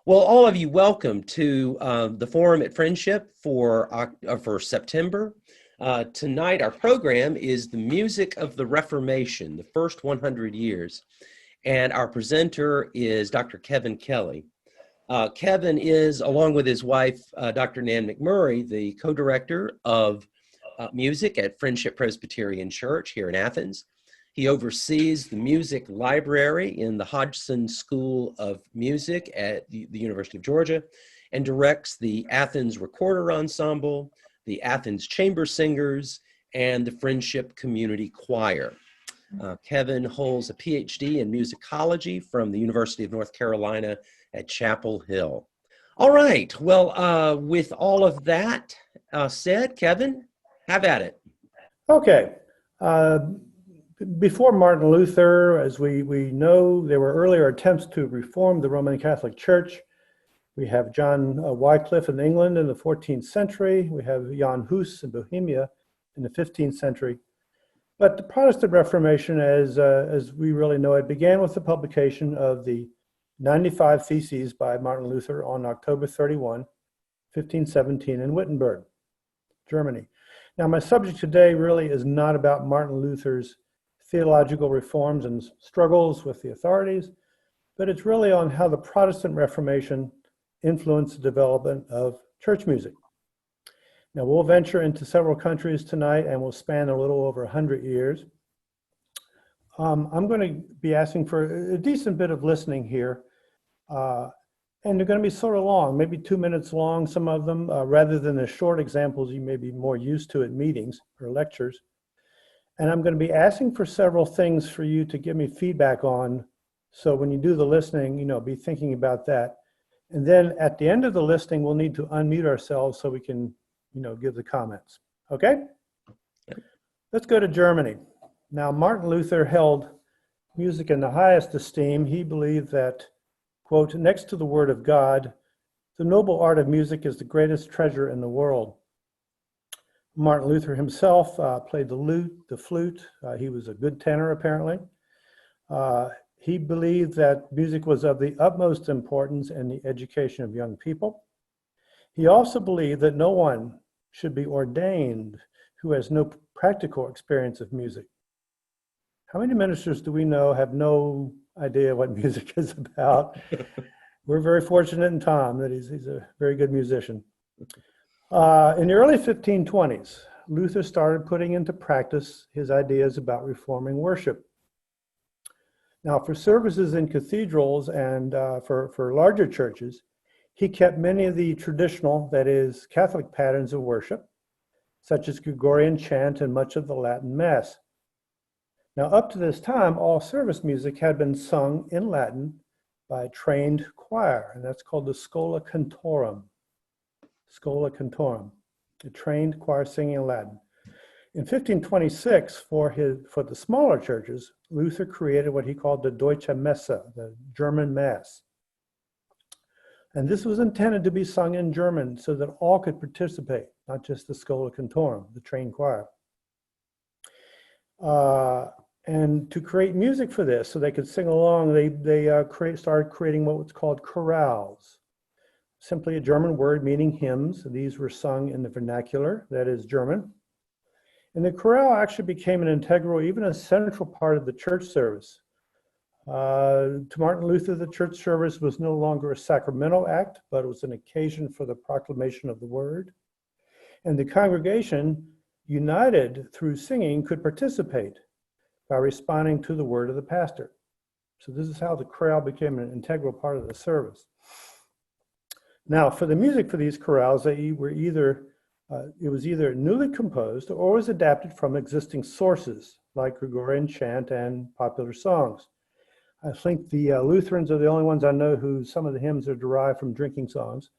Well, all of you, welcome to the Forum at Friendship for September. Tonight, our program is the music of the Reformation, the first 100 years. And our presenter is Dr. Kevin Kelly. Kevin is, along with his wife, Dr. Nan McMurray, the co-director of music at Friendship Presbyterian Church here in Athens. He oversees the music library in the Hodgson School of Music at the University of Georgia and directs the Athens Recorder Ensemble, the Athens Chamber Singers, and the Friendship Community Choir. Kevin holds a PhD in musicology from the University of North Carolina at Chapel Hill. All right, well, with all of that said, Kevin, have at it. Okay. Before Martin Luther, as we know, there were earlier attempts to reform the Roman Catholic Church. We have John Wycliffe in England in the 14th century. We have Jan Hus in Bohemia in the 15th century. But the Protestant Reformation, as we really know it, began with the publication of the 95 Theses by Martin Luther on October 31, 1517 in Wittenberg, Germany. Now, my subject today really is not about Martin Luther's theological reforms and struggles with the authorities, but it's really on how the Protestant Reformation influenced the development of church music. Now, we'll venture into several countries tonight and we'll span a little over 100 years. I'm going to be asking for a decent bit of listening here, and they're going to be sort of long, maybe 2 minutes long, some of them, rather than the short examples you may be more used to at meetings or lectures. And I'm going to be asking for several things for you to give me feedback on. So when you do the listening, be thinking about that. And then at the end of the listening, we'll need to unmute ourselves so we can, give the comments. Okay? Let's go to Germany. Now, Martin Luther held music in the highest esteem. He believed that, quote, next to the word of God, the noble art of music is the greatest treasure in the world. Martin Luther himself played the flute. He was a good tenor, apparently. He believed that music was of the utmost importance in the education of young people. He also believed that no one should be ordained who has no practical experience of music. How many ministers do we know have no idea what music is about? We're very fortunate in Tom that he's a very good musician. In the early 1520s, Luther started putting into practice his ideas about reforming worship. Now, for services in cathedrals and for larger churches, he kept many of the traditional, that is, Catholic patterns of worship, such as Gregorian chant and much of the Latin Mass. Now, up to this time, all service music had been sung in Latin by a trained choir, and that's called the Schola Cantorum. Schola Cantorum, a trained choir singing in Latin. In 1526, for the smaller churches, Luther created what he called the Deutsche Messe, the German Mass. And this was intended to be sung in German so that all could participate, not just the Schola Cantorum, the trained choir. And to create music for this, so they could sing along, they started creating what was called chorales. Simply a German word meaning hymns. These were sung in the vernacular, that is German. And the chorale actually became an integral, even a central part of the church service. To Martin Luther, the church service was no longer a sacramental act, but it was an occasion for the proclamation of the word. And the congregation, united through singing, could participate by responding to the word of the pastor. So this is how the chorale became an integral part of the service. Now, for the music for these chorales, it was either newly composed or was adapted from existing sources like Gregorian chant and popular songs. I think the Lutherans are the only ones I know who some of the hymns are derived from drinking songs.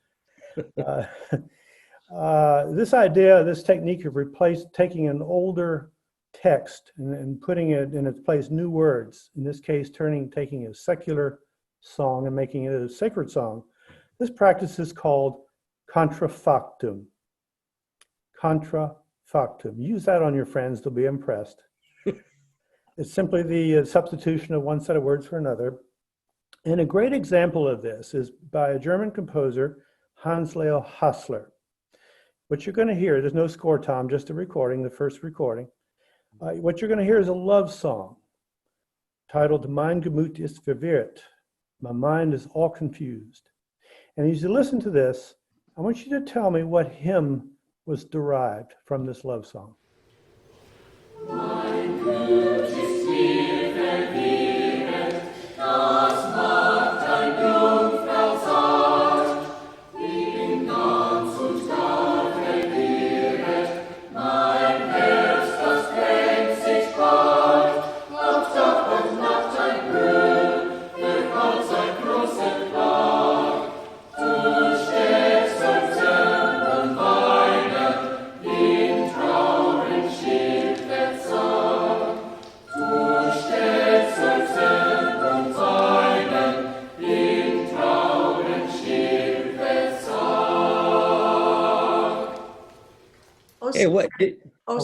This technique of taking an older text and putting it in its place new words, in this case taking a secular song and making it a sacred song. This practice is called contrafactum. Contrafactum. Use that on your friends, they'll be impressed. It's simply the substitution of one set of words for another. And a great example of this is by a German composer, Hans Leo Hassler. What you're going to hear, there's no score, Tom, just a recording, the first recording. What you're going to hear is a love song titled Mein Gemüt ist verwirrt. My mind is all confused. And as you listen to this, I want you to tell me what hymn was derived from this love song. Mein Blut ist mir verwirret, das macht ein Jungfrau satt. Bin ganz und gar verwirret, mein Herz, das drängt sich bald. Auf Tag und Nacht ein Brüll, für Gott sein großer Plan. Du steckst ein Zentrum weinen, in Trauer schied der Zahn. Du steckst ein Zentrum weinen, in Trauer schied der Zahn. Hey, what?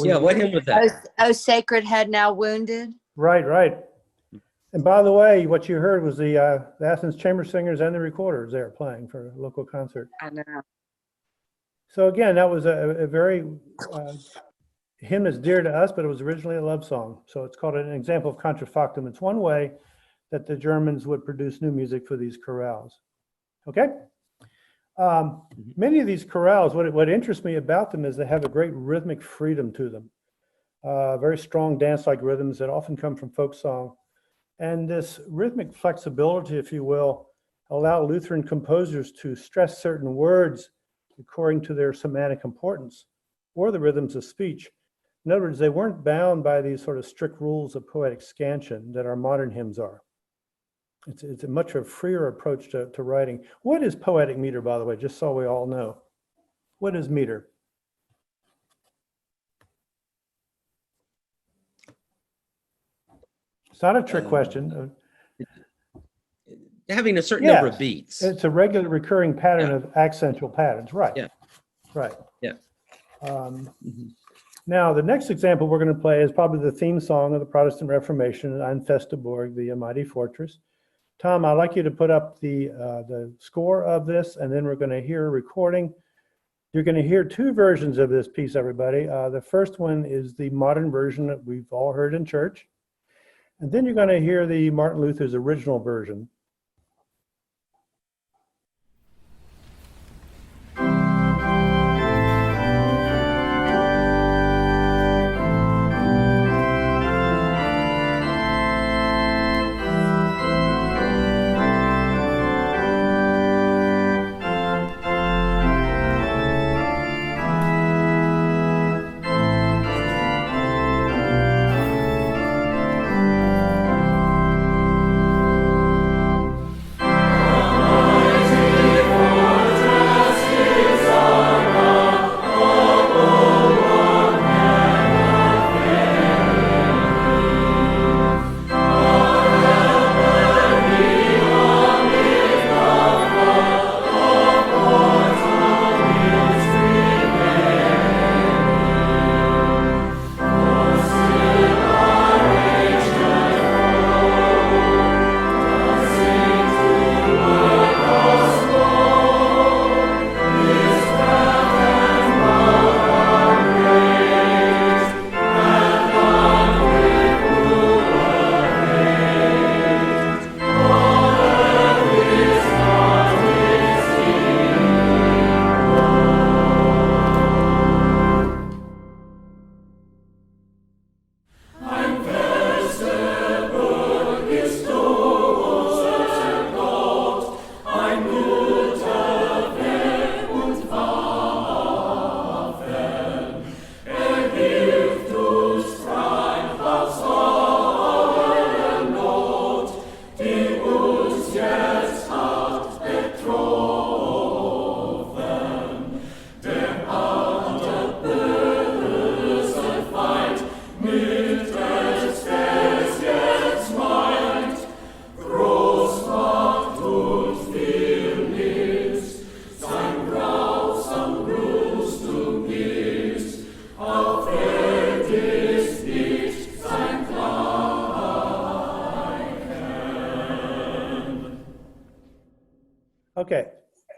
Yeah, what hymn was that? Oh, sacred head now wounded. Right, right. And by the way, what you heard was the Athens Chamber Singers and the recorders there playing for a local concert. I know. So again, that was a very hymn that's dear to us, but it was originally a love song. So it's called an example of contrafactum. It's one way that the Germans would produce new music for these chorales. Okay? Many of these chorales, what interests me about them is they have a great rhythmic freedom to them. Very strong dance-like rhythms that often come from folk song. And this rhythmic flexibility, if you will, allow Lutheran composers to stress certain words according to their semantic importance or the rhythms of speech. In other words, they weren't bound by these sort of strict rules of poetic scansion that our modern hymns are. It's a much of a freer approach to writing. What is poetic meter, by the way, just so we all know? What is meter? It's not a trick question. Having a certain number of Yes, beats. it's a regular recurring pattern Yeah. of accentual patterns, right? Yeah. Right. Yeah. Mhm. Now, the next example we're going to play is probably the theme song of the Protestant Reformation, Ein feste Burg, the mighty fortress. Tom, I'd like you to put up the score of this, and then we're going to hear a recording. You're going to hear two versions of this piece, everybody. The first one is the modern version that we've all heard in church. And then you're going to hear the Martin Luther's original version.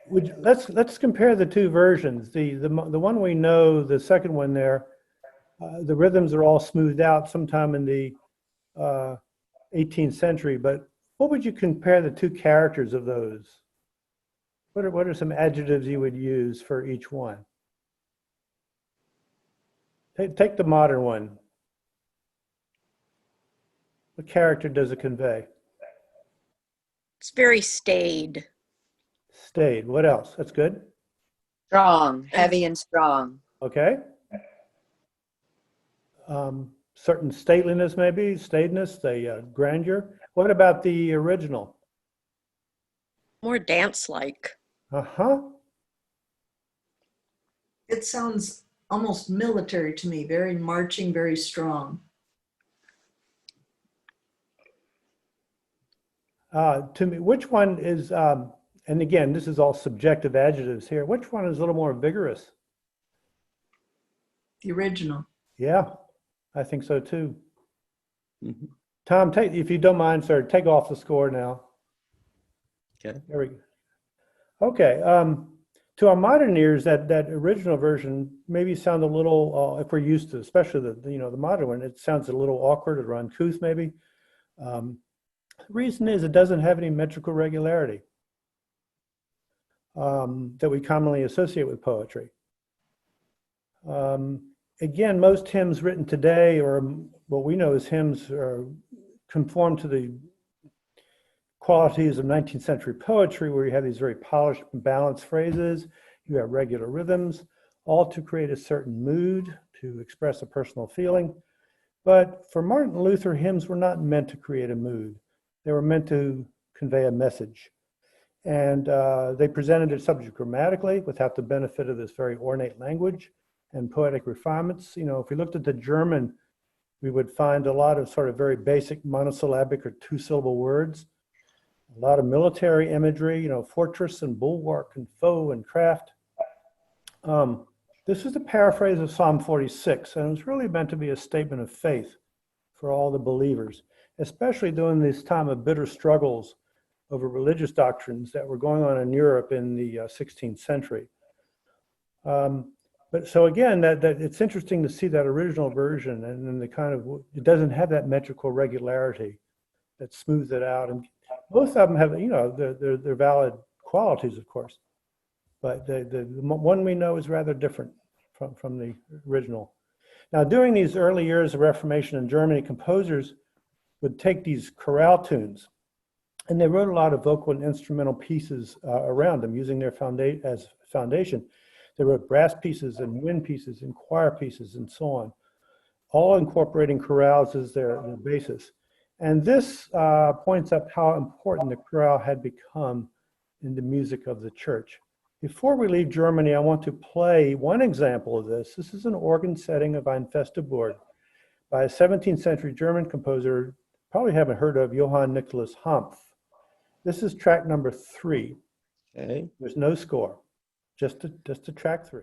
Let's compare the two versions. The one we know, the second one there, the rhythms are all smoothed out sometime in the 18th century. But what would you compare the two characters of those? What are some adjectives you would use for each one? Take the modern one. What character does it convey? It's very staid. Stayed. What else? That's good. Strong, heavy and strong. Okay. Certain stateliness, maybe, staidness, the grandeur. What about the original? More dance-like. Uh-huh. It sounds almost military to me, very marching, very strong. To me, which one is, and again, this is all subjective adjectives here, which one is a little more vigorous? The original. Yeah, I think so too. Mhm. Tom, if you don't mind, sir, take off the score now. Okay. There we go. Okay. To our modern ears, that original version maybe sound a little, if we're used to, especially the modern one, it sounds a little awkward or uncouth, maybe. The reason is it doesn't have any metrical regularity that we commonly associate with poetry. Again, most hymns written today, or what we know as hymns, conform to the qualities of 19th century poetry, where you have these very polished and balanced phrases, you have regular rhythms, all to create a certain mood, to express a personal feeling. But for Martin Luther, hymns were not meant to create a mood. They were meant to convey a message. And they presented it subject grammatically without the benefit of this very ornate language and poetic refinements. If we looked at the German, we would find a lot of sort of very basic monosyllabic or two-syllable words, a lot of military imagery, fortress and bulwark and foe and craft. This is a paraphrase of Psalm 46, and it was really meant to be a statement of faith for all the believers, especially during this time of bitter struggles over religious doctrines that were going on in Europe in the 16th century. But so again, that it's interesting to see that original version, and then it doesn't have that metrical regularity that smooths it out. And both of them have, they're valid qualities, of course. But the one we know is rather different from the original. Now, during these early years of Reformation in Germany, composers would take these chorale tunes, and they wrote a lot of vocal and instrumental pieces around them, using their as foundation. They wrote brass pieces and wind pieces and choir pieces and so on, all incorporating chorales as their basis. And this points up how important the chorale had become in the music of the church. Before we leave Germany, I want to play one example of this. This is an organ setting of Ein feste Burg by a 17th century German composer, probably haven't heard of, Johann Nicholas Hampf. This is track number 3. Okay. There's no score, just a track 3.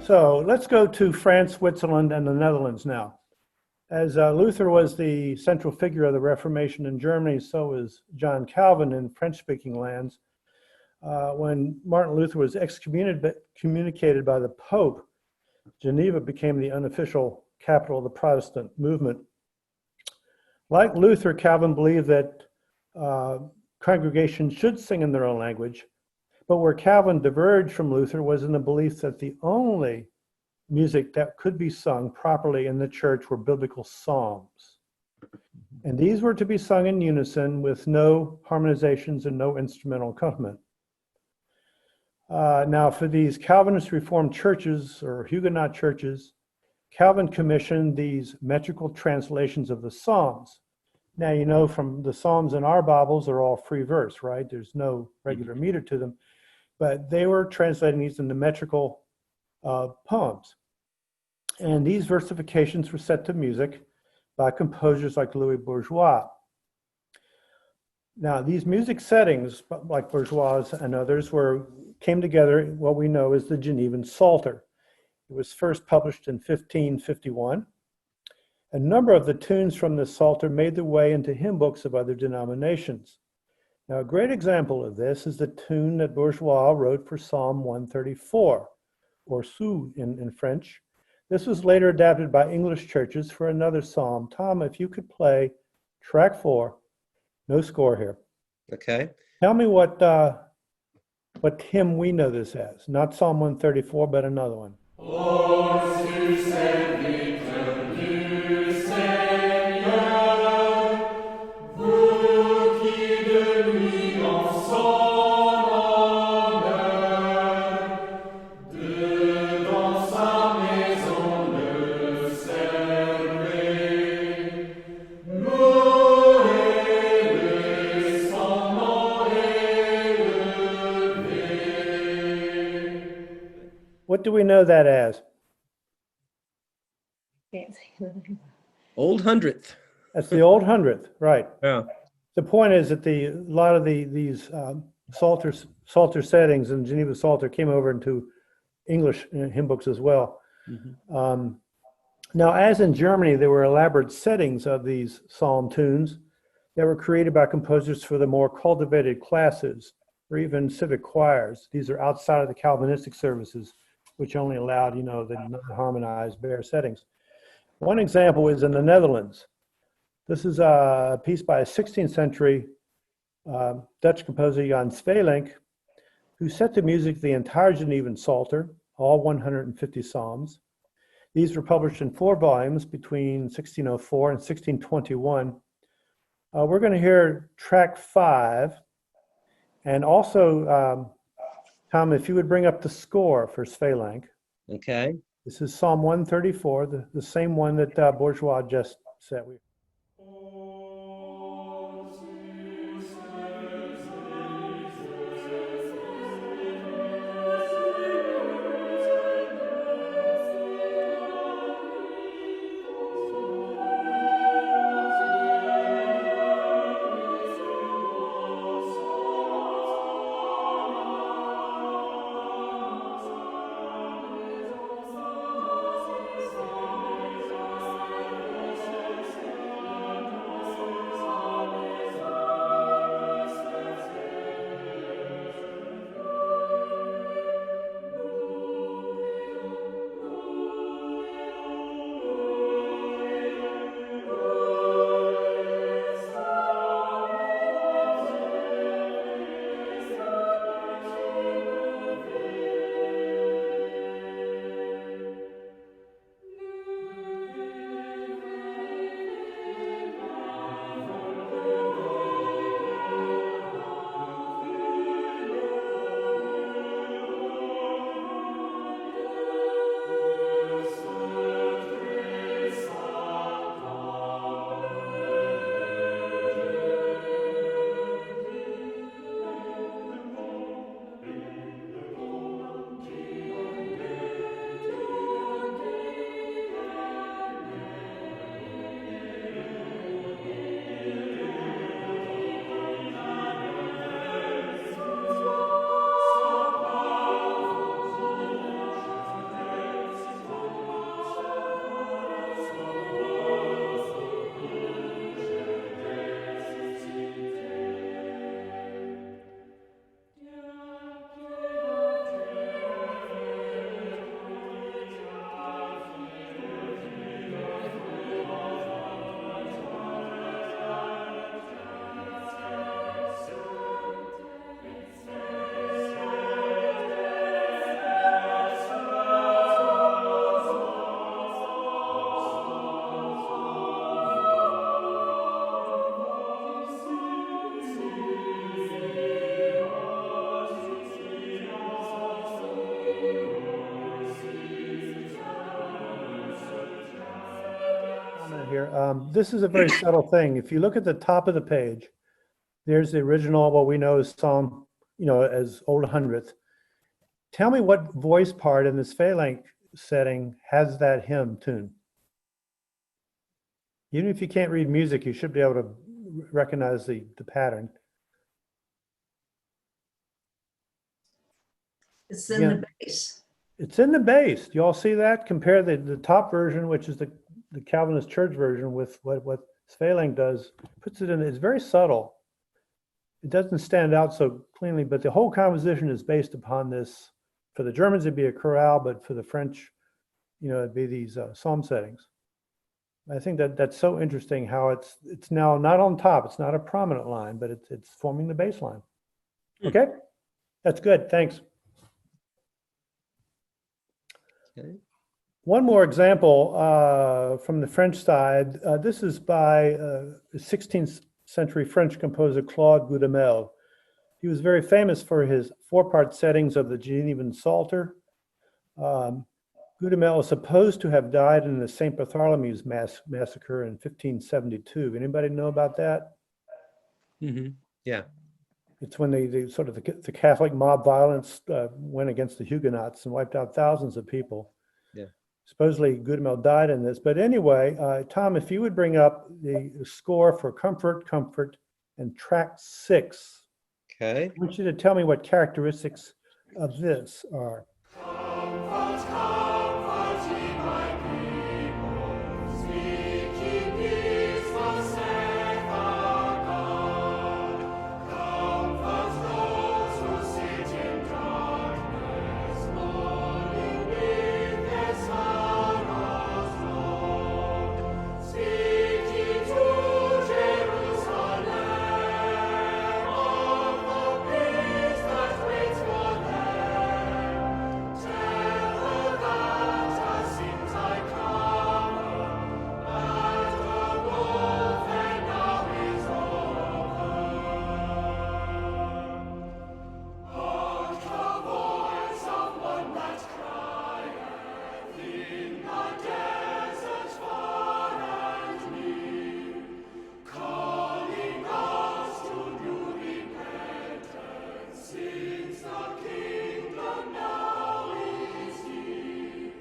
So let's go to France, Switzerland, and the Netherlands now. As Luther was the central figure of the Reformation in Germany, so was John Calvin in French-speaking lands. When Martin Luther was excommunicated by the Pope, Geneva became the unofficial capital of the Protestant movement. Like Luther, Calvin believed that congregations should sing in their own language, but where Calvin diverged from Luther was in the belief that the only music that could be sung properly in the church were biblical psalms. And these were to be sung in unison with no harmonizations and no instrumental accompaniment. Now, for these Calvinist Reformed churches or Huguenot churches, Calvin commissioned these metrical translations of the Psalms. Now, you know, from the Psalms in our Bibles are all free verse, right? There's no regular meter to them, but they were translating these into metrical poems. And these versifications were set to music by composers like Louis Bourgeois. Now, these music settings, like Bourgeois and others, came together in what we know as the Genevan Psalter. It was first published in 1551. A number of the tunes from this Psalter made their way into hymn books of other denominations. Now, a great example of this is the tune that Bourgeois wrote for Psalm 134, or Sous in French. This was later adapted by English churches for another psalm. Tom, if you could play track 4, no score here. Okay. Tell me what hymn we know this as. Not Psalm 134, but another one. What do we know that as? Old Hundredth. That's the Old Hundredth, right. Yeah. The point is that a lot of these Psalter settings and Geneva Psalter came over into English hymn books as well. Mm-hmm. Now, as in Germany, there were elaborate settings of these psalm tunes that were created by composers for the more cultivated classes or even civic choirs. These are outside of the Calvinistic services, which only allowed, the non-harmonized bare settings. One example is in the Netherlands. This is a piece by a 16th century Dutch composer Jan Sweelinck, who set to music the entire Genevan Psalter, all 150 psalms. These were published in 4 volumes between 1604 and 1621. We're going to hear track 5, and also, Tom, if you would bring up the score for Sweelinck. Okay. This is Psalm 134, the same one that Bourgeois just said. here. This is a very subtle thing. If you look at the top of the page, there's the original, what we know as Psalm, as Old Hundredth. Tell me what voice part in this phalanx setting has that hymn tune. Even if you can't read music, you should be able to recognize the pattern. It's in the bass. It's in the bass. Do you all see that? Compare the top version, which is the Calvinist church version, with what Phalanx does. Puts it in, it's very subtle. It doesn't stand out so cleanly, but the whole composition is based upon this. For the Germans, it'd be a chorale, but for the French, it'd be these psalm settings. I think that's so interesting how it's now not on top. It's not a prominent line, but it's forming the bass line. Okay, that's good. Thanks. Okay. One more example from the French side. This is by 16th century French composer Claude Goudamel. He was very famous for his four-part settings of the Genevan Psalter. Goudamel is supposed to have died in the St. Bartholomew's massacre in 1572. Anybody know about that? Mm-hmm. Yeah. It's when the sort of the Catholic mob violence went against the Huguenots and wiped out thousands of people. Yeah. Supposedly Goudamel died in this. But anyway, Tom, if you would bring up the score for Comfort, Comfort, and track 6. Okay. I want you to tell me what characteristics of this are. Comfort, comfort ye my people, speak ye peace, thus saith our God. Comfort those who sit in darkness, mourning beneath their sorrows low. Speak ye to Jerusalem of the peace that waits for them. Tell her that as since I come, that the warfare now is over. Hark the voice of one that crieth in the desert far and near, calling us to new repentance, since the kingdom now is here.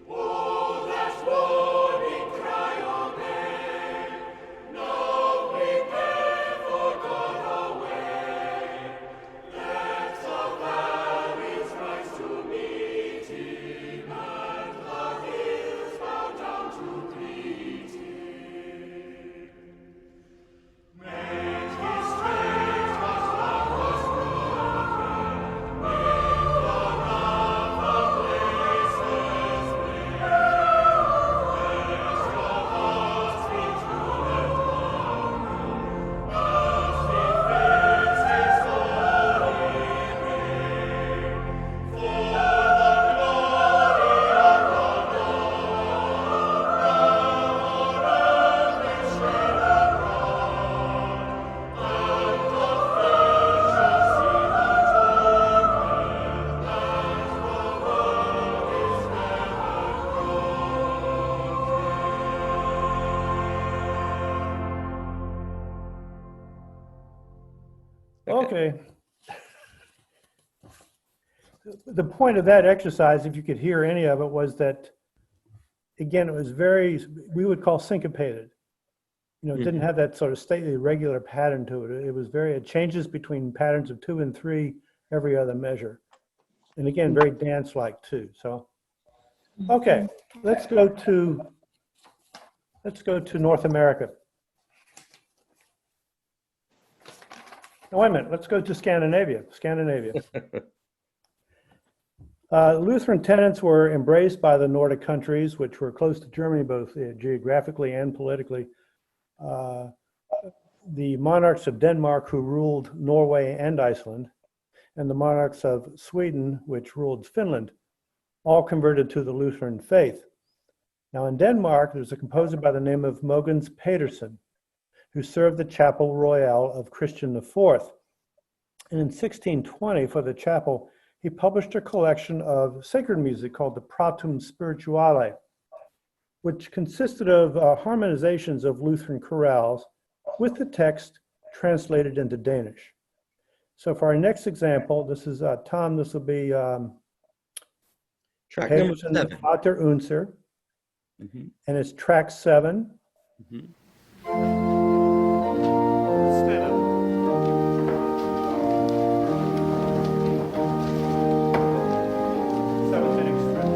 Oh, that warning cry obey, no prepare for God away. Let the valleys rise to meet him, and the hills bow down to greet him. Make his strength what love was broken, make the rough of places bare. Let your hearts be true and holy, as befits his holy name. For the glory of the Lord, now on earth is shed abroad, and the first shall see the token that the world is never Okay. The point of that exercise, if you could hear any of it, was that, again, it was very, we would call syncopated. It didn't have that sort of stately, regular pattern to it. It changes between patterns of 2 and 3 every other measure. And again, very dance-like too. So, okay, let's go to North America. No, wait a minute, let's go to Scandinavia. Lutheran tenets were embraced by the Nordic countries, which were close to Germany, both geographically and politically. The monarchs of Denmark, who ruled Norway and Iceland, and the monarchs of Sweden, which ruled Finland, all converted to the Lutheran faith. Now in Denmark, there's a composer by the name of Mogens Pedersen, who served the Chapel Royal of Christian IV. And in 1620, for the chapel, he published a collection of sacred music called the Pratum Spirituale. which consisted of harmonizations of Lutheran chorales with the text translated into Danish. So for our next example, this is Tom, this will be Track number Hebsen 7. Vater Unser, Mhm, and it's track 7. mhm. Stand up. Seventh stretch.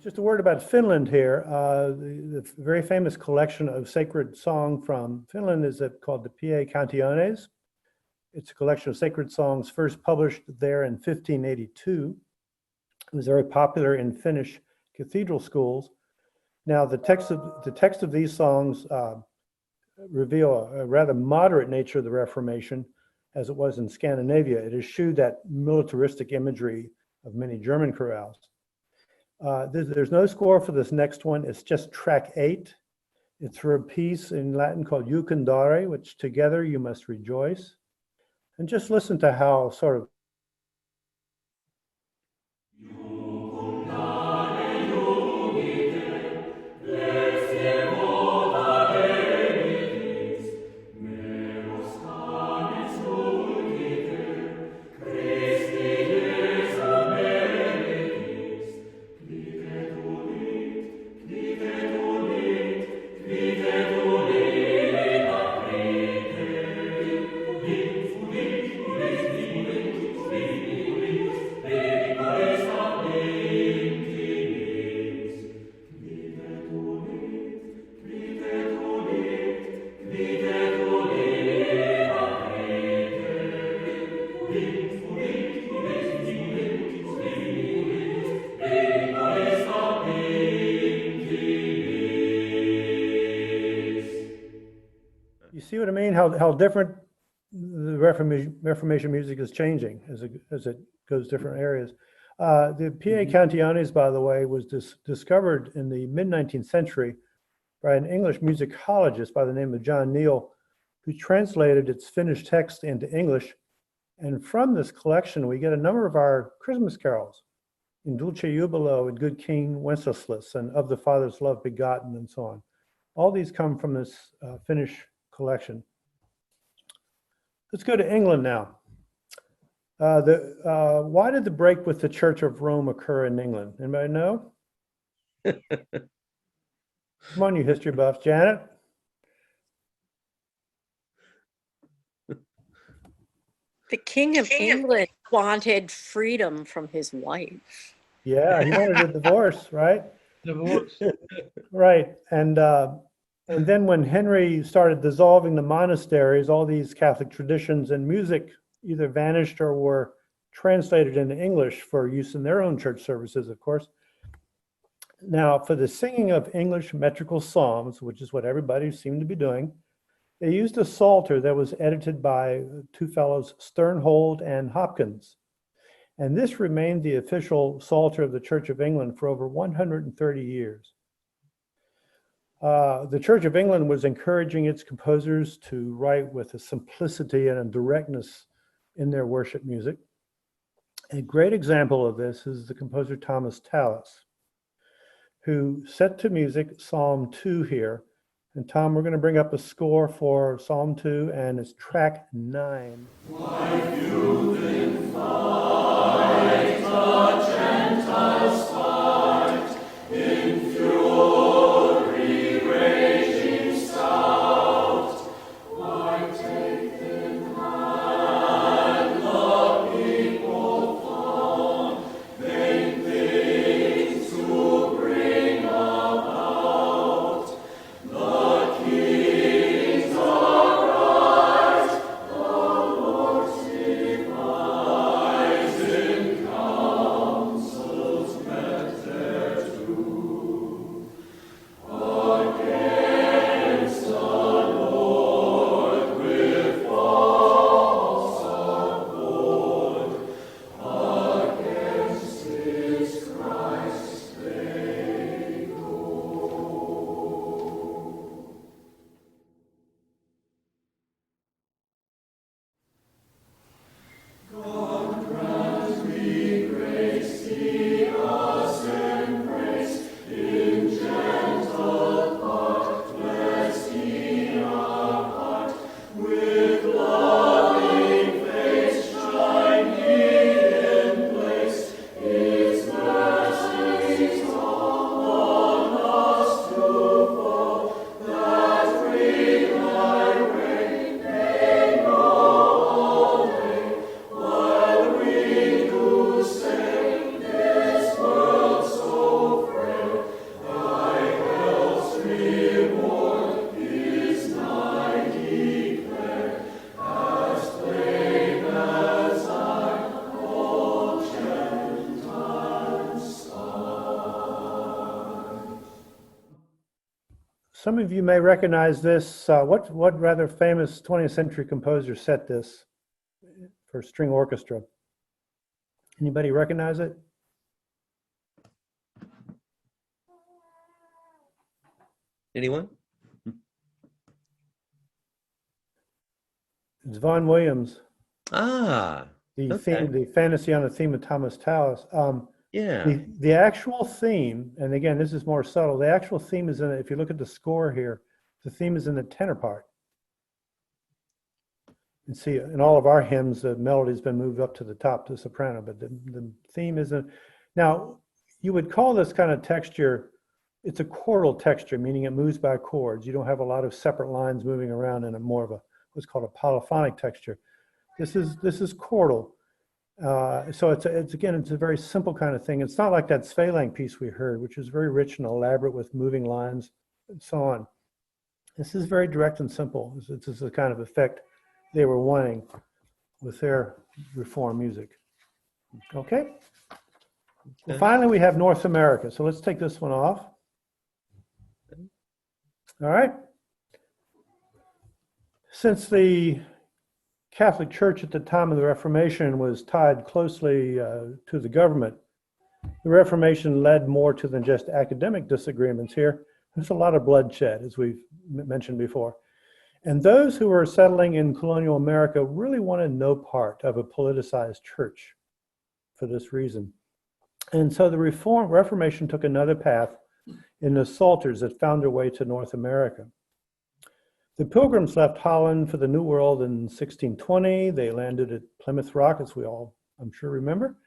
Just a word about Finland here. The very famous collection of sacred song from Finland is called the Pie Cantiones. It's a collection of sacred songs first published there in 1582. It was very popular in Finnish cathedral schools. Now, the text of these songs reveal a rather moderate nature of the Reformation, as it was in Scandinavia. It eschewed that militaristic imagery of many German chorales. There's no score for this next one. It's just track 8. It's for a piece in Latin called Jucundare, which together you must rejoice. And just listen to how sort of you see what I mean? How different the Reformation music is changing as it goes different areas. The Pie Cantiones, by the way, was discovered in the mid-19th century by an English musicologist by the name of John Neal, who translated its Finnish text into English. And from this collection, we get a number of our Christmas carols, In Dulce Jubilo, and Good King Wenceslas, and Of the Father's Love Begotten, and so on. All these come from this Finnish collection. Let's go to England now. Why did the break with the Church of Rome occur in England? Anybody know? Come on, you history buffs. Janet? The King of England wanted freedom from his wife. Yeah, he wanted a divorce, right? Divorce. Right. And then when Henry started dissolving the monasteries, all these Catholic traditions and music either vanished or were translated into English for use in their own church services, of course. Now, for the singing of English metrical psalms, which is what everybody seemed to be doing, they used a psalter that was edited by two fellows, Sternhold and Hopkins. And this remained the official psalter of the Church of England for over 130 years. The Church of England was encouraging its composers to write with a simplicity and a directness in their worship music. A great example of this is the composer Thomas Tallis, who set to music Psalm 2 here. And Tom, we're going to bring up a score for Psalm 2, and it's track 9. Some of you may recognize this. What rather famous 20th century composer set this for string orchestra? Anybody recognize it? Anyone? It's Vaughan Williams, Ah, the okay. theme, the fantasy on the theme of Thomas Tallis. Yeah. The actual theme, and again, this is more subtle, the actual theme is in, if you look at the score here, the theme is in the tenor part. And see, in all of our hymns, the melody's been moved up to the top to soprano, but the theme isn't. Now, you would call this kind of texture, it's a chordal texture, meaning it moves by chords. You don't have a lot of separate lines moving around in a more of a, what's called a polyphonic texture. This is chordal. So it's again, it's a very simple kind of thing. It's not like that Svelang piece we heard, which is very rich and elaborate with moving lines and so on. This is very direct and simple. This is the kind of effect they were wanting with their reform music. Okay. Well, finally, we have North America. So let's take this one off. All right. Since the Catholic Church at the time of the Reformation was tied closely to the government, the Reformation led more to than just academic disagreements here. There's a lot of bloodshed, as we've mentioned before. And those who were settling in colonial America really wanted no part of a politicized church for this reason. And so the Reformation took another path in the Psalters that found their way to North America. The Pilgrims left Holland for the New World in 1620. They landed at Plymouth Rock, as we all, I'm sure, remember.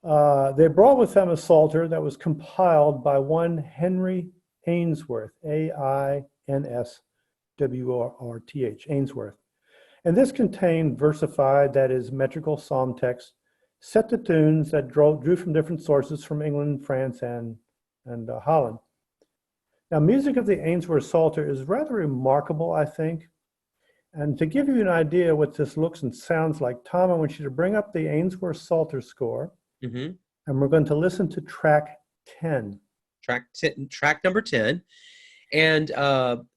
They brought with them a Psalter that was compiled by one Henry Ainsworth, Ainsworth, Ainsworth. And this contained versified, that is, metrical psalm text, set to tunes that drew from different sources from England, France, and Holland. Now, music of the Ainsworth Psalter is rather remarkable, I think. And to give you an idea what this looks and sounds like, Tom, I want you to bring up the Ainsworth Psalter score, Mm-hmm. and we're going to listen to track 10. Track number 10. And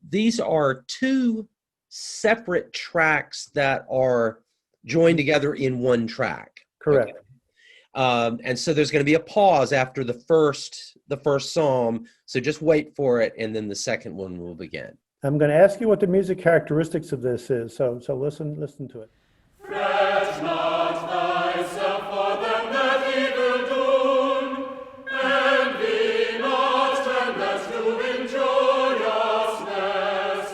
these are two separate tracks that are joined together in one track. Correct. Okay. And so there's going to be a pause after the first psalm. So just wait for it, and then the second one will begin. I'm going to ask you what the music characteristics of this is. So listen to it. Fret not thyself for them that evil do, envy not them that do injuriousness,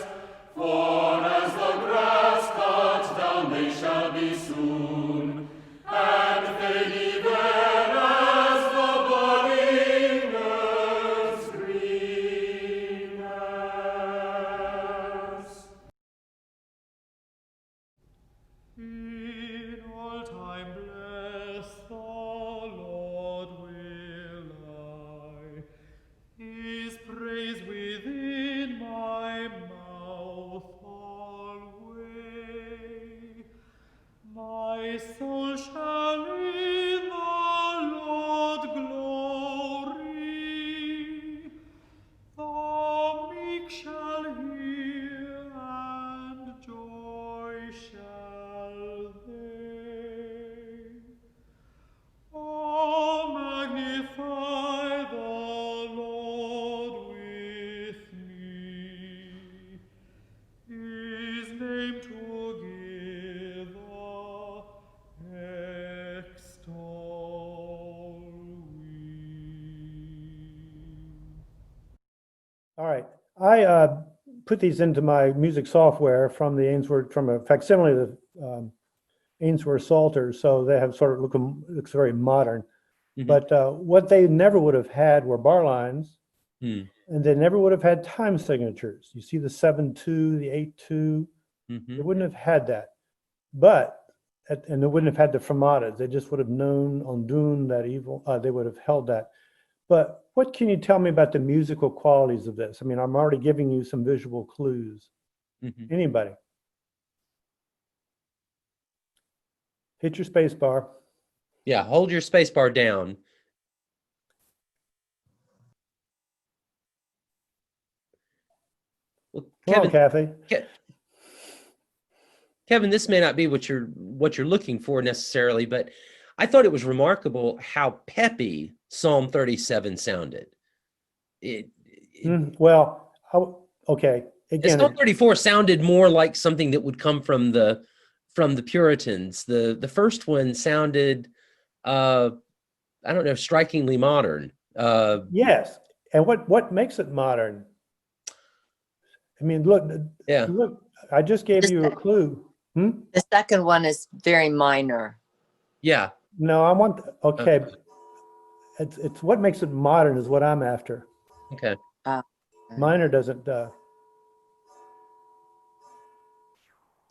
for as the grass cut down they shall be soon, and fade even as the budding earth's greenness. In all time bless the Lord will I, His praise within my mouth alway. My soul shall in the Lord glory, the meek shall hear, and joy shall they. Oh, magnify the Lord with me, His name together extol we. All right. I put these into my music software from the Ainsworth, from a facsimile of the Ainsworth Psalter, so they have sort of looks very modern. Mhm. But what they never would have had were bar lines, Hmm. and they never would have had time signatures. You see the 7/2, the 8/2. Mhm. They wouldn't have had that. But and they wouldn't have had the fermatas. They just would have known on Dune that evil. They would have held that. But what can you tell me about the musical qualities of this? I mean, I'm already giving you some visual clues. Mhm. Anybody? Hit your space bar. Yeah, hold your space bar down. Well, Come on, Kathy. Kevin, this may not be what you're looking for necessarily, but I thought it was remarkable how peppy Psalm 37 sounded. It, Well, okay. Again, Psalm 34 sounded more like something that would come from the Puritans. The first one sounded, I don't know, strikingly modern. yes. And what makes it modern? I mean, look. Yeah. Look. I just gave you a clue. The second one is very minor. Yeah. No, I want. Okay. It's what makes it modern is what I'm after. Okay. Minor doesn't. Yeah.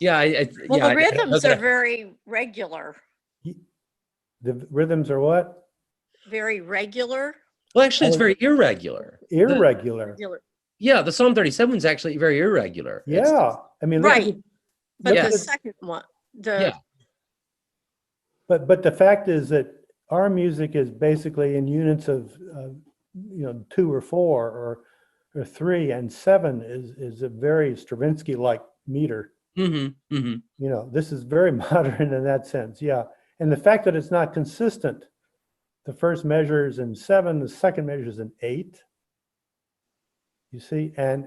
Well, yeah, the I don't know rhythms that are very regular. The rhythms are what? Very regular. well, actually, it's very irregular. Irregular. Regular. Yeah, the Psalm 37 is actually very irregular. Yeah. I mean, look at Right. But Yeah. the second one, Yeah. But the fact is that our music is basically in units of 2 or 4 or 3, and 7 is a very Stravinsky-like meter. Mm-hmm. Mm-hmm. This is very modern in that sense. Yeah. And the fact that it's not consistent, the first measure is in 7, the second measure is in 8. You see, and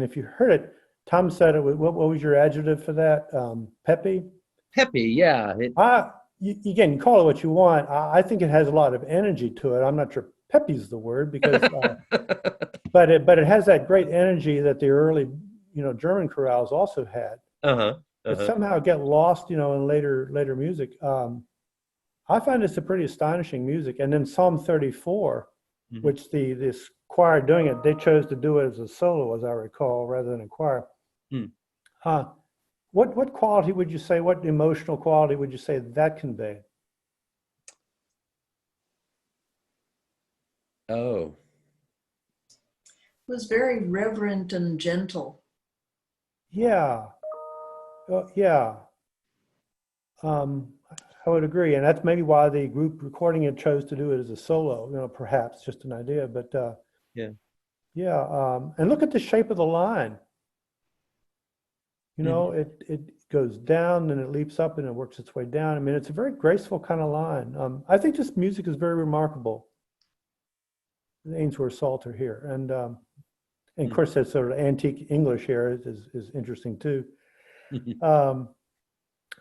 if you heard it, Tom said it. What was your adjective for that? Peppy. Peppy. Yeah. Again, call it what you want. I think it has a lot of energy to it. I'm not sure peppy's the word because, but it has that great energy that the early, German chorales also had. Uh-huh. But somehow get lost, in later music. I find it's a pretty astonishing music. And then Psalm 34, Mhm. which this choir doing it, they chose to do it as a solo, as I recall, rather than a choir. Hmm. What quality would you say, what emotional quality would you say that conveyed? Oh, It was very reverent and gentle. Yeah, yeah. I would agree, and that's maybe why the group recording it chose to do it as a solo. Perhaps just an idea, but yeah. yeah. And look at the shape of the line. Mhm. It goes down and it leaps up and it works its way down. I mean, it's a very graceful kind of line. I think this music is very remarkable. The Ainsworth Psalter here, and of Mm. course that sort of antique English here is interesting too. Um,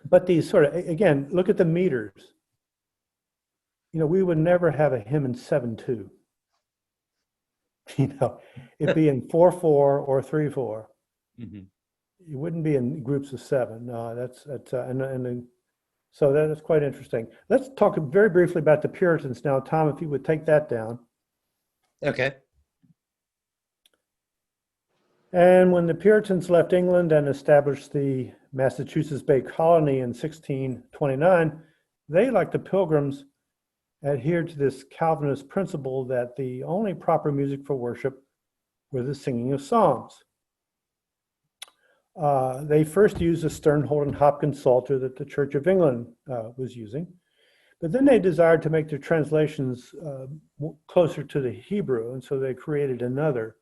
but these sort of, again, look at the meters. We would never have a hymn in 7/2. It'd be in 4/4 or 3/4. Mhm. You wouldn't be in groups of seven. So that is quite interesting. Let's talk very briefly about the Puritans now. Tom, if you would take that down. Okay. And when the Puritans left England and established the Massachusetts Bay Colony in 1629, they, like the Pilgrims, adhered to this Calvinist principle that the only proper music for worship were the singing of psalms. They first used the Sternhold and Hopkins Psalter that the Church of England was using, but then they desired to make their translations closer to the Hebrew, and so they created another.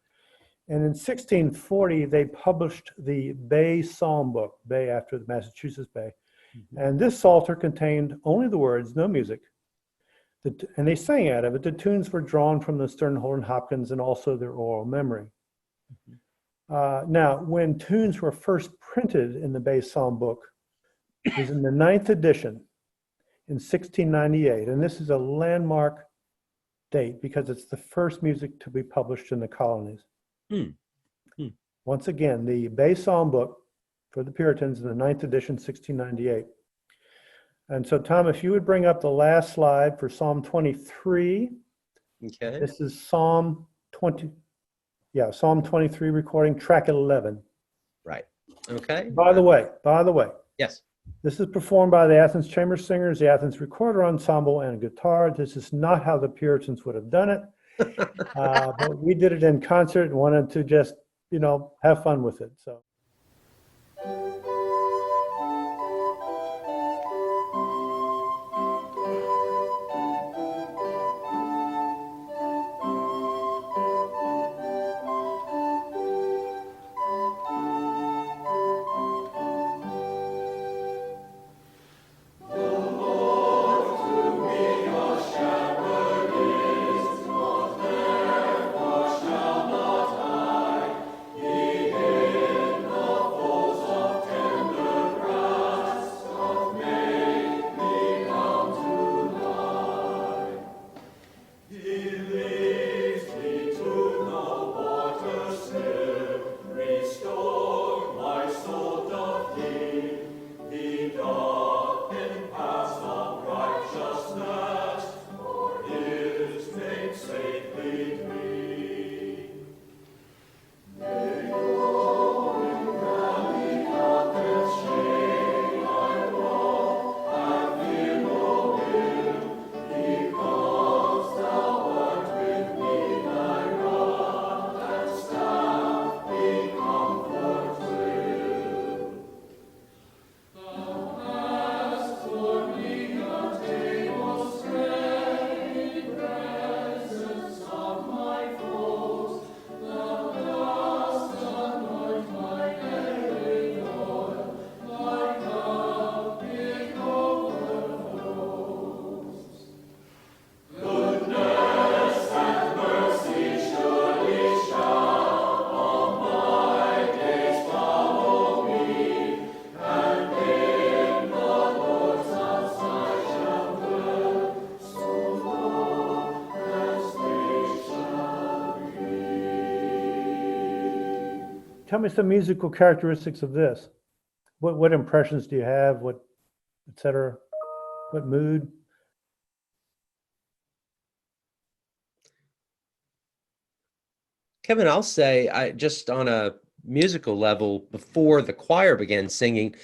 And in 1640, they published the Bay Psalm Book, Bay after the Massachusetts Bay. And this Psalter contained only the words, no music. And they sang out of it. The tunes were drawn from the Sternhold and Hopkins and also their oral memory. Now, when tunes were first printed in the Bay Psalm Book, it was in the 9th edition in 1698. And this is a landmark date because it's the first music to be published in the colonies. Hmm. Hmm. Once again, the Bay Psalm Book for the Puritans in the 9th edition, 1698. And so, Tom, if you would bring up the last slide for Psalm 23. Okay. This is Psalm 20. Yeah, Psalm 23 recording, track 11. Right. Okay. By the way, Yes. this is performed by the Athens Chamber Singers, the Athens Recorder Ensemble, and guitar. This is not how the Puritans would have done it, but we did it in concert and wanted to just, have fun with it. So. Tell me some musical characteristics of this. What impressions do you have? What, et cetera? What mood? Kevin, I'll say, I just on a musical level before the choir began singing,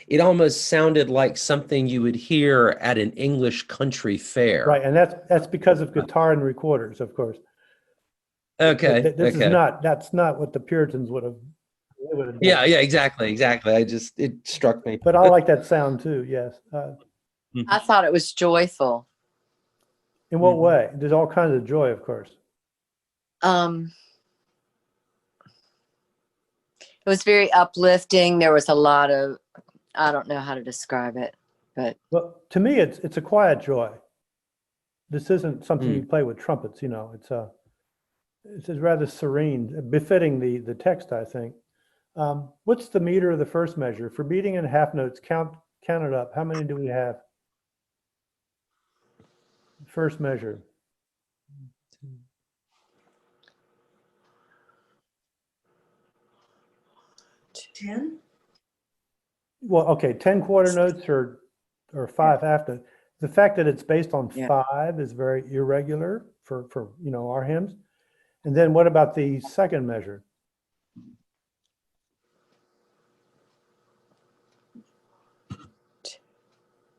it almost sounded like something you would hear at an English country fair. Right, and that's because of guitar and recorders, of course. Okay. This is Okay. that's not what the Puritans would have done. Yeah. Yeah. Exactly. Exactly. It struck me. But I like that sound too. Yes. I thought it was joyful. In what Mhm. way? There's all kinds of joy, of course. Um, it was very uplifting. There was a lot of, I don't know how to describe it, but Well, to me, it's a quiet joy. This isn't something Mm. you play with trumpets. You know, it's rather serene, befitting the text, I think. What's the meter of the first measure for beating in half notes? Count it up. How many do we have? First measure. 10? Well, okay, 10 quarter notes or 5 after. The fact that it's based on Yeah. 5 is very irregular for our hymns. And then what about the second measure?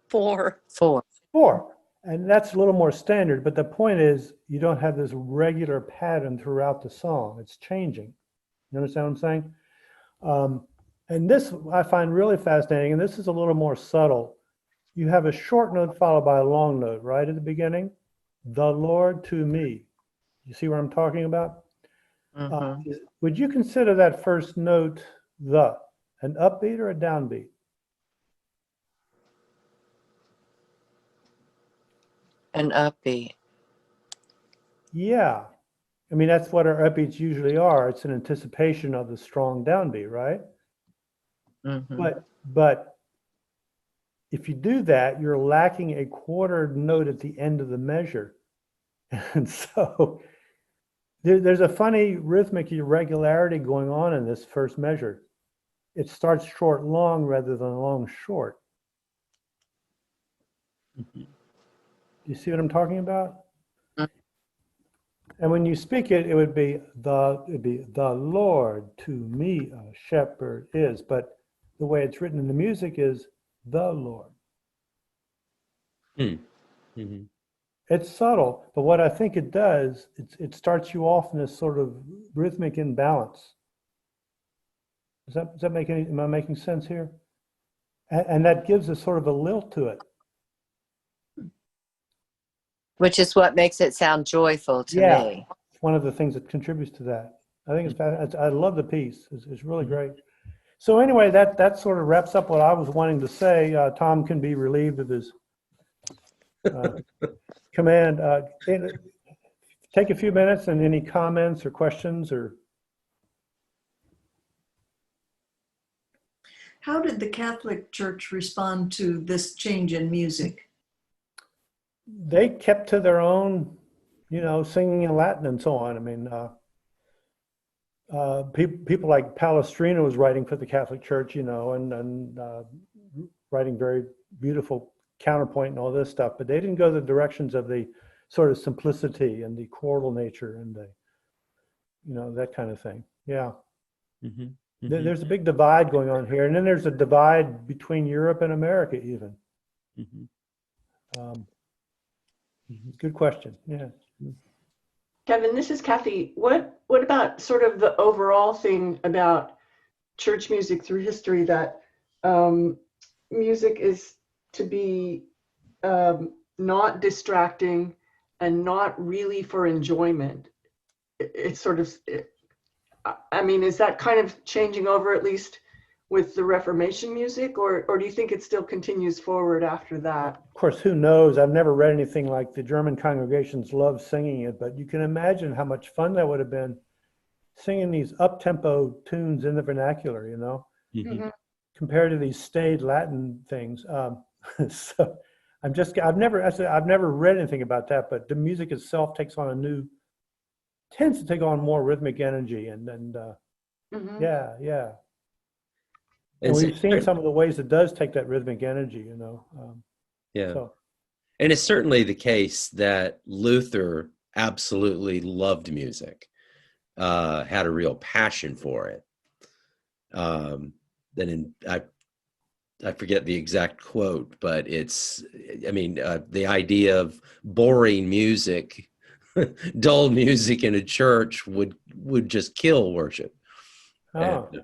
Four. 4. 4. And that's a little more standard, but the point is you don't have this regular pattern throughout the song. It's changing. You understand what I'm saying? And this I find really fascinating, and this is a little more subtle. You have a short note followed by a long note right at the beginning. The Lord to me. You see what I'm talking about? Would you consider that first note an upbeat or a downbeat? An upbeat. Yeah. I mean, that's what our upbeats usually are. It's an anticipation of the strong downbeat, right? Mm-hmm. But if you do that, you're lacking a quarter note at the end of the measure. And so there's a funny rhythmic irregularity going on in this first measure. It starts short long rather than long short. Mhm. You see what I'm talking about? And when you speak it, it'd be the Lord to me a shepherd is, but the way it's written in the music is the Lord. Mm. Mhm. It's subtle, but what I think it does, it starts you off in this sort of rhythmic imbalance. Does that make any? Am I making sense here? And that gives a sort of a lilt to it. Which is what makes it sound joyful to Yeah, me. it's one of the things that contributes to that. I think I love the piece. It's really great. So anyway, that sort of wraps up what I was wanting to say. Tom can be relieved of his command. Take a few minutes and any comments or questions or. How did the Catholic Church respond to this change in music? They kept to their own, singing in Latin and so on. I mean, people like Palestrina was writing for the Catholic Church, and writing very beautiful counterpoint and all this stuff, but they didn't go the directions of the sort of simplicity and the choral nature and the, that kind of thing. Yeah. Mhm. There's a big divide going on here. And then there's a divide between Europe and America even. Mhm. Good question. Yeah. Kevin, this is Kathy. What about sort of the overall thing about church music through history that music is to be not distracting and not really for enjoyment? It's sort of, I mean, is that kind of changing over at least with the Reformation music, or do you think it still continues forward after that? Of course, who knows? I've never read anything like the German congregations love singing it, but you can imagine how much fun that would have been singing these up-tempo tunes in the vernacular, Mhm. compared to these staid Latin things. So I've never read anything about that, but the music itself tends to take on more rhythmic energy and Mhm. yeah. And And so- we've seen some of the ways it does take that rhythmic energy, yeah. So And it's certainly the case that Luther absolutely loved music, had a real passion for it. Then I forget the exact quote, but it's, I mean, the idea of boring music, dull music in a church would just kill worship. Oh. And,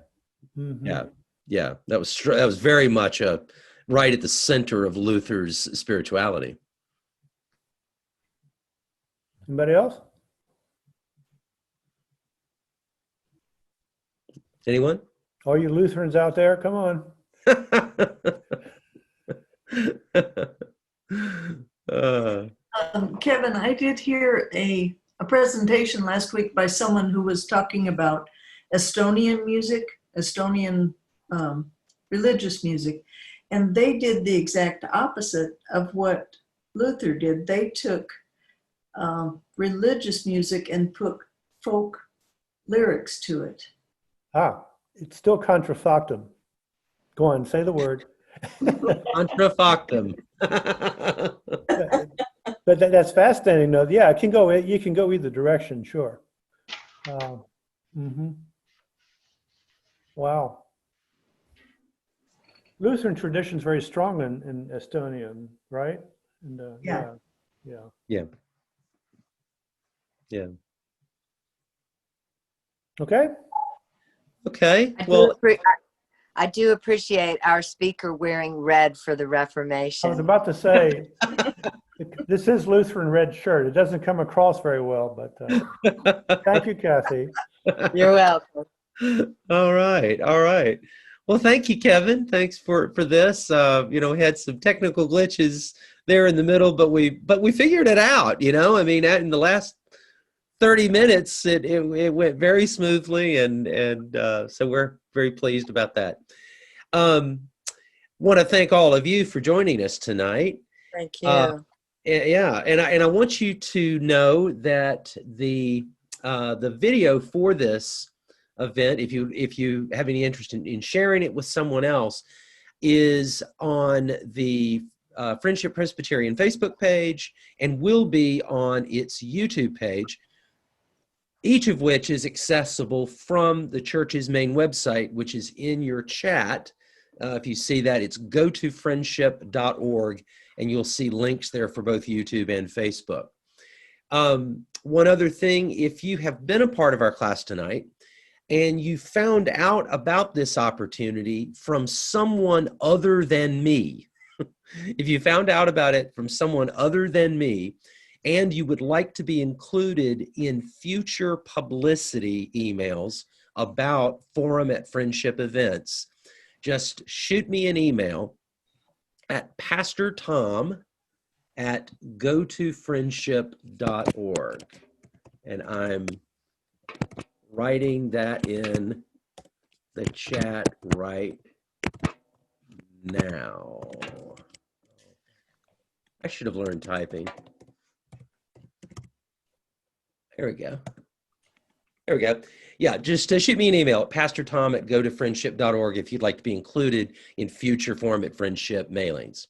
Mhm. yeah, that was very much right at the center of Luther's spirituality. Anybody else? Anyone? All you Lutherans out there, come on. uh, Kevin, I did hear a presentation last week by someone who was talking about Estonian music, Estonian religious music, and they did the exact opposite of what Luther did. They took religious music and put folk lyrics to it. It's still contrafactum. Go on, say the word. Contra factum. But that's fascinating, though. Yeah, you can go either direction, sure. Mhm. Wow. Lutheran tradition is very strong in Estonia, right? And Yeah. Yeah. Okay. Okay. I do, Well, I do appreciate our speaker wearing red for the I was Reformation. about to say, this is Lutheran red shirt. It doesn't come across very well, but thank you, Kathy. You're welcome. All right. All right. Well, thank you, Kevin. Thanks for this. We had some technical glitches there in the middle, but we figured it out, I mean, in the last 30 minutes, it went very smoothly, and so we're very pleased about that. Want to thank all of you for joining us tonight. Thank you. Yeah, and I want you to know that the video for this event, if you have any interest in sharing it with someone else, is on the Friendship Presbyterian Facebook page and will be on its YouTube page, each of which is accessible from the church's main website, which is in your chat. If you see that, it's gotofriendship.org, and you'll see links there for both YouTube and Facebook. One other thing, if you have been a part of our class tonight and you found out about this opportunity from someone other than me, if you found out about it from someone other than me, and you would like to be included in future publicity emails about Forum at Friendship events, just shoot me an email at pastortom@gotofriendship.org. And I'm writing that in the chat right now. I should have learned typing. There we go. There we go. Yeah, just shoot me an email at pastortom@gotofriendship.org if you'd like to be included in future Forum at Friendship mailings.